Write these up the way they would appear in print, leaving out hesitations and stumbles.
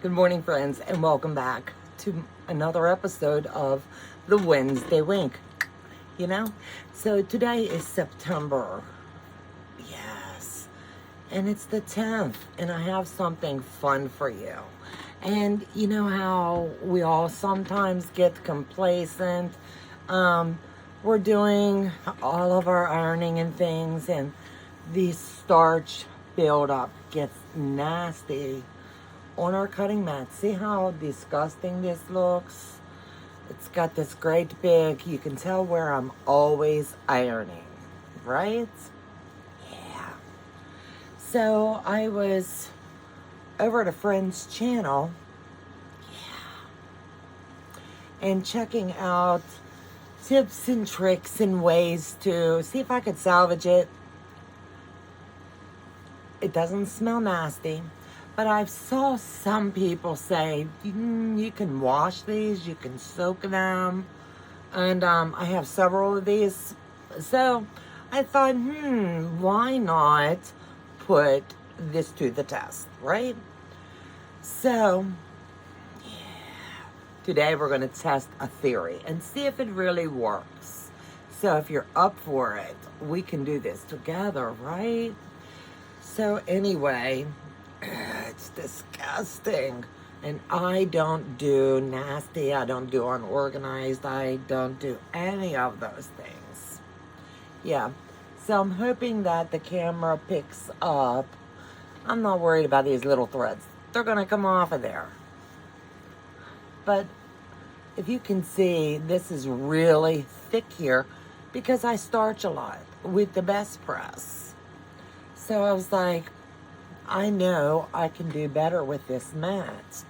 Good morning, friends, and welcome back to another episode of the Wednesday Wink. So today is September. Yes. And it's the 10th, and I have something fun for you. And you know how we all sometimes get complacent. We're doing all of our ironing and things, and the starch buildup gets nasty on our cutting mat. See how disgusting this looks? It's got this great big, you can tell where I'm always ironing, right? Yeah. So I was over at a friend's channel, and checking out tips and tricks and ways to see if I could salvage it. It doesn't smell nasty. But I saw some people say, you can wash these, you can soak them. And I have several of these. So I thought, why not put this to the test, right? So, today we're going to test a theory and see if it really works. So if you're up for it, we can do this together, right? So anyway, it's disgusting. And I don't do nasty, I don't do unorganized, I don't do any of those things. Yeah, so I'm hoping that the camera picks up. I'm not worried about these little threads. They're gonna come off of there. But if you can see, this is really thick here because I starch a lot with the best press. So I was like, I know I can do better with this mat.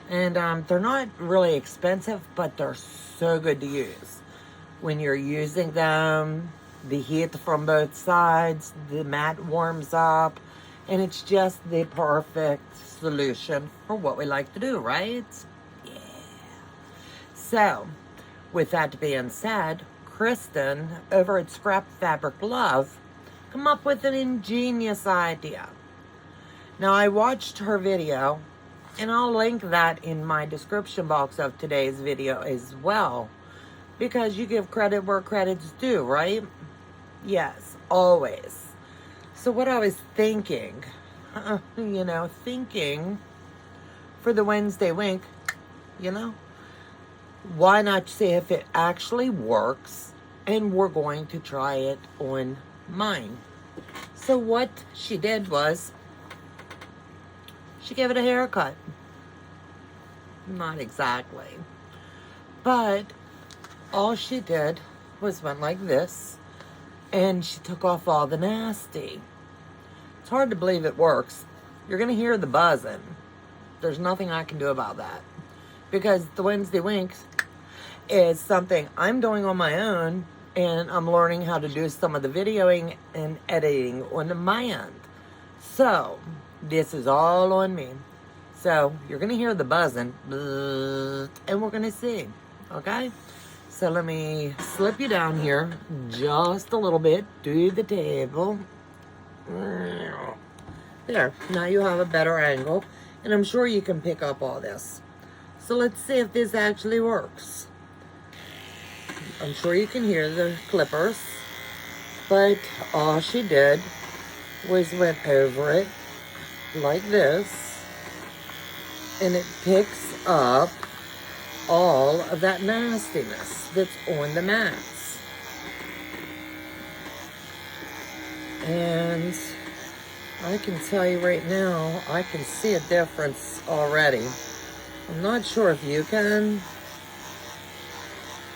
And they're not really expensive, but they're so good to use. When you're using them, the heat from both sides, the mat warms up, and it's just the perfect solution for what we like to do, right? Yeah. So, with that being said, Kristen over at Scrap Fabric Love come up with an ingenious idea. Now, I watched her video, and I'll link that in my description box of today's video as well, because you give credit where credit's due, right? Yes, always. So what I was thinking, thinking for the Wednesday Wink, why not see if it actually works, and we're going to try it on mine. So what she did was, she gave it a haircut. Not exactly. But all she did was went like this, and she took off all the nasty. It's hard to believe it works. You're going to hear the buzzing. There's nothing I can do about that. Because the Wednesday Winks is something I'm doing on my own, and I'm learning how to do some of the videoing and editing on my end. So this is all on me. So you're going to hear the buzzing, and we're going to see, okay? So let me slip you down here just a little bit to the table. There, now you have a better angle, and I'm sure you can pick up all this. So let's see if this actually works. I'm sure you can hear the clippers, but all she did was went over it like this, and it picks up all of that nastiness that's on the mats. And I can tell you right now, I can see a difference already. I'm not sure if you can.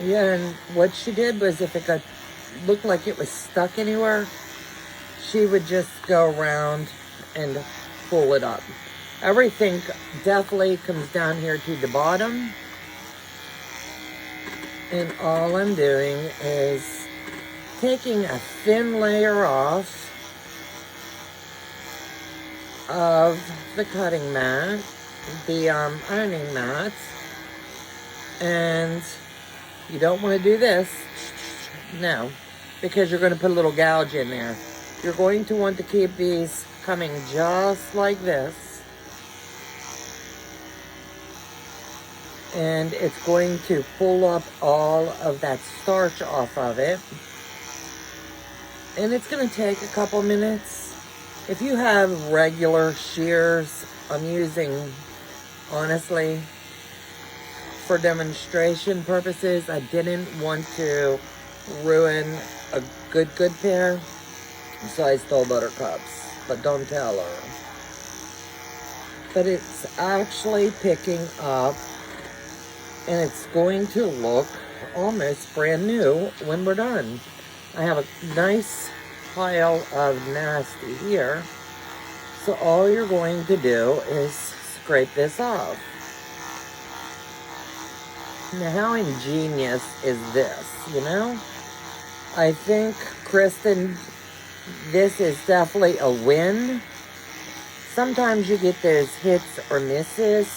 Yeah, and what she did was, if it looked like it was stuck anywhere, she would just go around and pull it up. Everything definitely comes down here to the bottom. And all I'm doing is taking a thin layer off of the cutting mat, the ironing mat. And you don't want to do this, no, because you're going to put a little gouge in there. You're going to want to keep these coming just like this. and it's going to pull up all of that starch off of it. And it's going to take a couple minutes. If you have regular shears, I'm using, honestly, for demonstration purposes, I didn't want to ruin a good pair, so I stole Buttercup's, but don't tell her. But it's actually picking up, and it's going to look almost brand new when we're done. I have a nice pile of nasty here, so all you're going to do is scrape this off. Now, how ingenious is this, you know? I think, Kristen, this is definitely a win. Sometimes you get those hits or misses.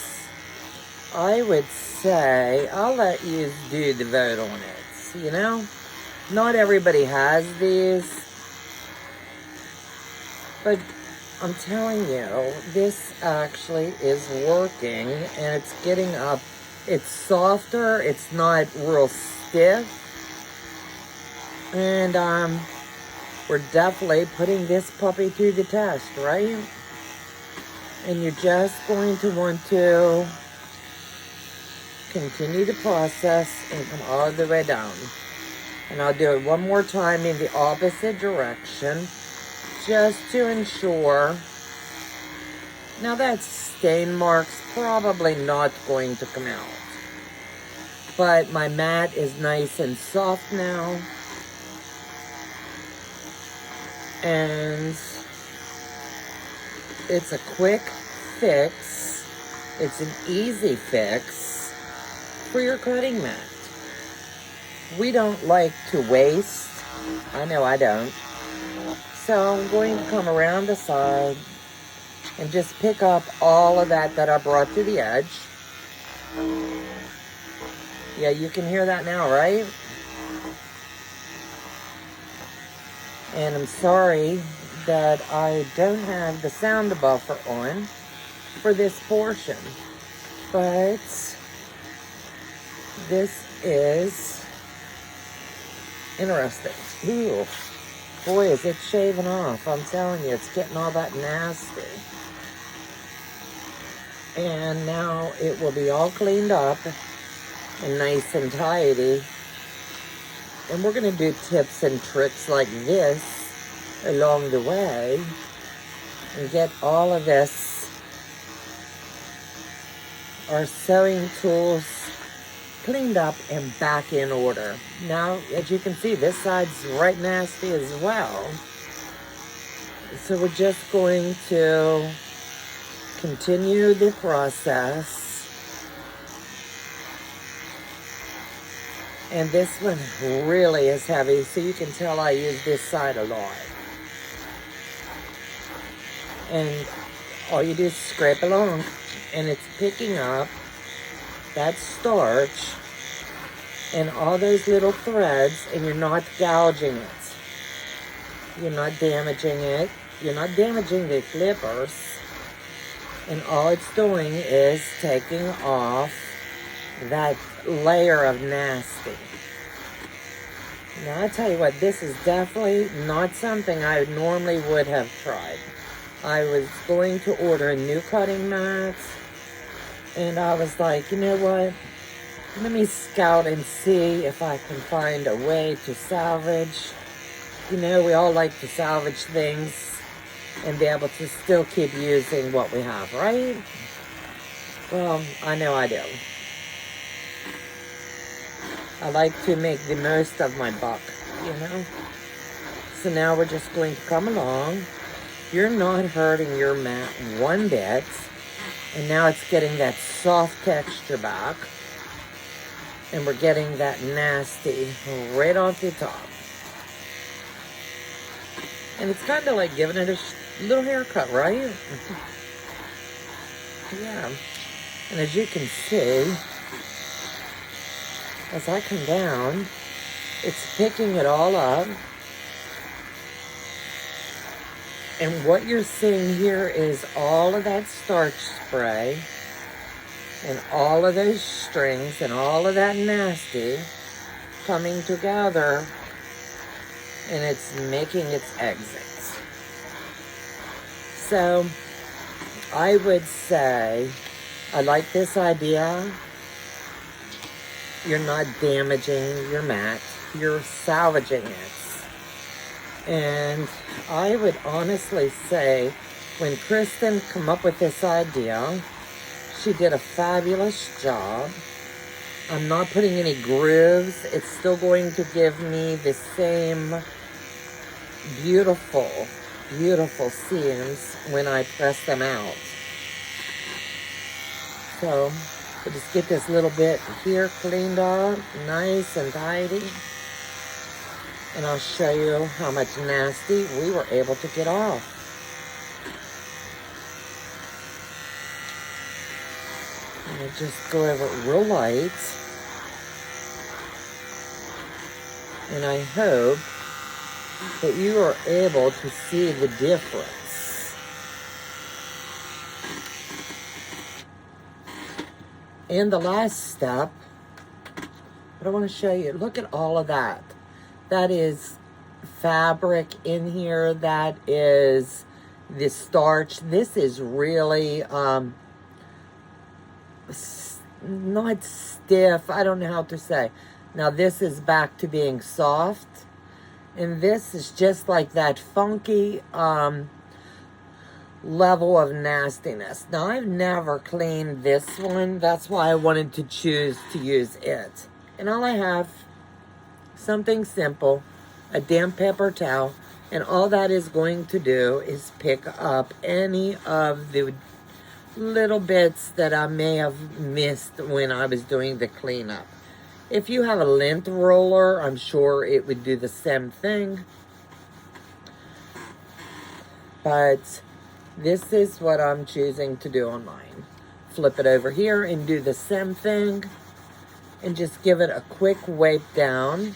I would say I'll let you do the vote on it, you know? Not everybody has these, but I'm telling you, this actually is working, and it's getting up. It's softer, it's not real stiff, and we're definitely putting this puppy to the test, right? And you're just going to want to continue the process and come all the way down. And I'll do it one more time in the opposite direction, just to ensure. Now that stain mark's probably not going to come out, but my mat is nice and soft now, and it's a quick fix. It's an easy fix for your cutting mat. We don't like to waste. I know I don't. So I'm going to come around the side and just pick up all of that I brought to the edge. Yeah, you can hear that now, right? And I'm sorry that I don't have the sound buffer on for this portion, but this is interesting. Ooh, boy, is it shaving off. I'm telling you, it's getting all that nasty. And now it will be all cleaned up and nice and tidy. And we're going to do tips and tricks like this along the way and get all of this, our sewing tools, cleaned up and back in order. Now, as you can see, this side's right nasty as well. So we're just going to continue the process. And this one really is heavy, so you can tell I use this side a lot. And all you do is scrape along, and it's picking up that starch and all those little threads, and you're not gouging it. You're not damaging it. You're not damaging the clippers. And all it's doing is taking off that layer of nasty. Now, I tell you what, this is definitely not something I normally would have tried. I was going to order a new cutting mat, and I was like, you know what? Let me scout and see if I can find a way to salvage. You know, we all like to salvage things and be able to still keep using what we have, right? Well, I know I do. I like to make the most of my buck, you know? So now we're just going to come along. You're not hurting your mat one bit. And now it's getting that soft texture back. And we're getting that nasty right off the top. And it's kind of like giving it a little haircut, right? Yeah. And as you can see, as I come down, it's picking it all up. And what you're seeing here is all of that starch spray And all of those strings and all of that nasty coming together, and it's making its exits. So I would say I like this idea. You're not damaging your mat, you're salvaging it. And I would honestly say when Kristen came up with this idea, she did a fabulous job. I'm not putting any grooves. It's still going to give me the same beautiful, beautiful seams when I press them out. So we'll just get this little bit here cleaned up, nice and tidy. And I'll show you how much nasty we were able to get off. I'll just go over it real light. And I hope that you are able to see the difference. And the last step, what I want to show you, look at all of that. That is fabric in here. That is the starch. This is really not stiff. I don't know how to say. Now this is back to being soft. And this is just like that funky level of nastiness. Now I've never cleaned this one. That's why I wanted to choose to use it. And all I have, something simple, a damp paper towel. And all that is going to do is pick up any of the little bits that I may have missed when I was doing the cleanup. If you have a lint roller, I'm sure it would do the same thing. But this is what I'm choosing to do on mine. Flip it over here and do the same thing. And just give it a quick wipe down.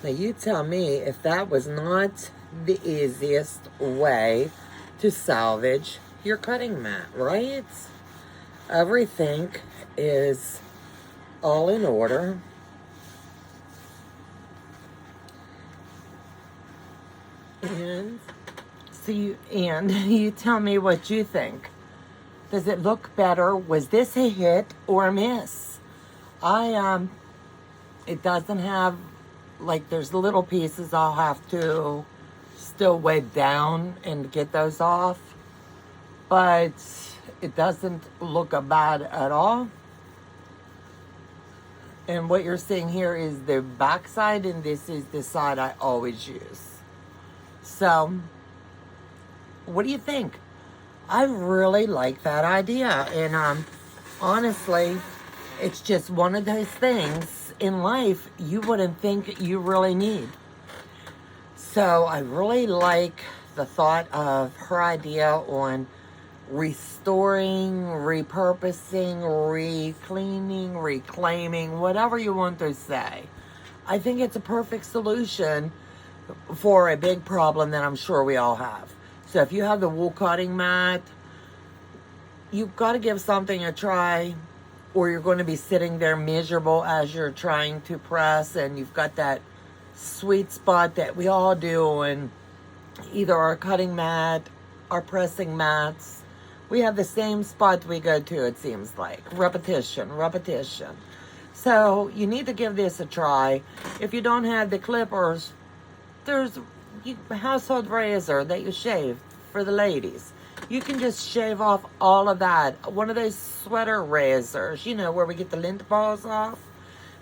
Now you tell me if that was not the easiest way to salvage your cutting mat, right? Everything is all in order. And so you tell me what you think. Does it look better? Was this a hit or a miss? It doesn't have, like, there's little pieces I'll have to still wipe down and get those off, but it doesn't look bad at all. And what you're seeing here is the back side, and this is the side I always use. So what do you think? I really like that idea. And honestly, it's just one of those things in life you wouldn't think you really need. So I really like the thought of her idea on restoring, repurposing, recleaning, reclaiming, whatever you want to say. I think it's a perfect solution for a big problem that I'm sure we all have. So if you have the wool cutting mat, you've got to give something a try, or you're going to be sitting there miserable as you're trying to press, and you've got that sweet spot that we all do on either our cutting mat, our pressing mats. We have the same spot we go to, it seems like. Repetition. So you need to give this a try. If you don't have the clippers, there's a household razor that you shave for the ladies. You can just shave off all of that. One of those sweater razors, you know, where we get the lint balls off.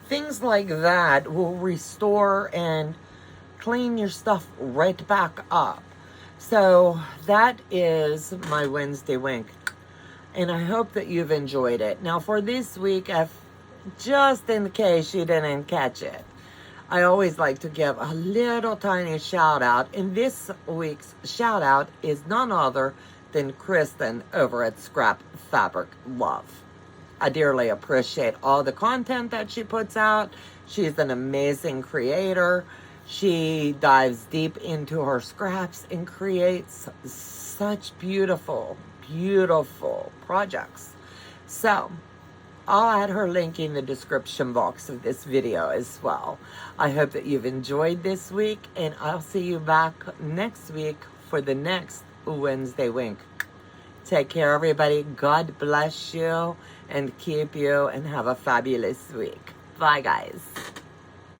Things like that will restore and clean your stuff right back up. So that is my Wednesday wink. And I hope that you've enjoyed it. Now for this week, just in case you didn't catch it, I always like to give a little tiny shout out. And this week's shout out is none other than Kristen over at Scrap Fabric Love. I dearly appreciate all the content that she puts out. She's an amazing creator. She dives deep into her scraps and creates such beautiful, beautiful projects. So I'll add her link in the description box of this video as well. I hope that you've enjoyed this week, and I'll see you back next week for the next Wednesday Wink. Take care, everybody. God bless you and keep you, and have a fabulous week. Bye, guys.